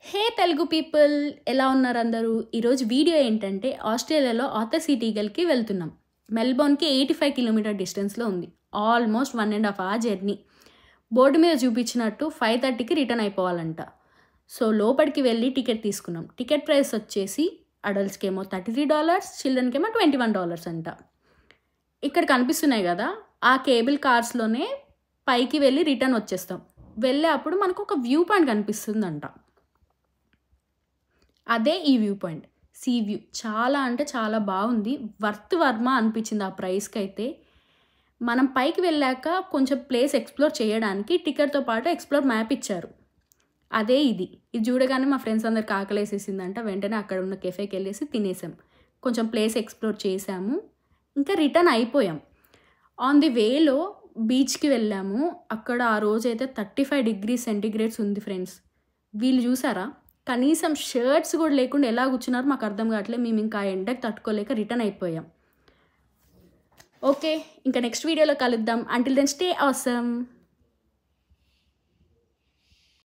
హే Telugu people, ఎలా ఉన్నారు అందరూ? ఈరోజు వీడియో ఏంటంటే ఆస్ట్రేలియాలో ఆథర్ సీటీగల్కి వెళ్తున్నాం. మెల్బోర్న్కి 85 కిలోమీటర్ డిస్టెన్స్లో ఉంది. Almost 1.5 hour journey. బోర్డు మీద చూపించినట్టు 5:30కి రిటర్న్ అయిపోవాలంట. సో లోపలికి వెళ్ళి టికెట్ తీసుకున్నాం. టికెట్ ప్రైస్ వచ్చేసి అడల్ట్స్కి ఏమో $33, చిల్డ్రన్కి ఏమో $21 అంట. ఇక్కడ కనిపిస్తున్నాయి కదా, ఆ కేబుల్ కార్స్లోనే పైకి వెళ్ళి రిటర్న్ వచ్చేస్తాం. వెళ్ళే అప్పుడు మనకు ఒక వ్యూ పాయింట్ కనిపిస్తుందంట. అదే ఈ వ్యూ పాయింట్, సీ వ్యూ. చాలా అంటే చాలా బాగుంది. వర్త్ వర్మ అనిపించింది ఆ ప్రైస్కి అయితే. మనం పైకి వెళ్ళాక కొంచెం ప్లేస్ ఎక్స్ప్లోర్ చేయడానికి టికెట్తో పాటు ఎక్స్ప్లోర్ మ్యాప్ ఇచ్చారు. అదే ఇది చూడగానే మా ఫ్రెండ్స్ అందరికి ఆకలేసేసిందంట. వెంటనే అక్కడ ఉన్న కెఫేకి వెళ్ళేసి తినేసాం. కొంచెం ప్లేస్ ఎక్స్ప్లోర్ చేసాము, ఇంకా రిటర్న్ అయిపోయాం. ఆన్ ది వేలో బీచ్కి వెళ్ళాము. అక్కడ ఆ రోజైతే 35 degrees సెంటిగ్రేడ్స్ ఉంది ఫ్రెండ్స్. వీళ్ళు చూసారా, కనీసం షర్ట్స్ కూడా లేకుండా ఎలా కూర్చున్నారు మాకు అర్థం కావట్లేదు. మేము ఇంకా ఎండకి తట్టుకోలేక రిటర్న్ అయిపోయాం. ఓకే, ఇంకా నెక్స్ట్ వీడియోలో కలుద్దాం. Until then stay awesome.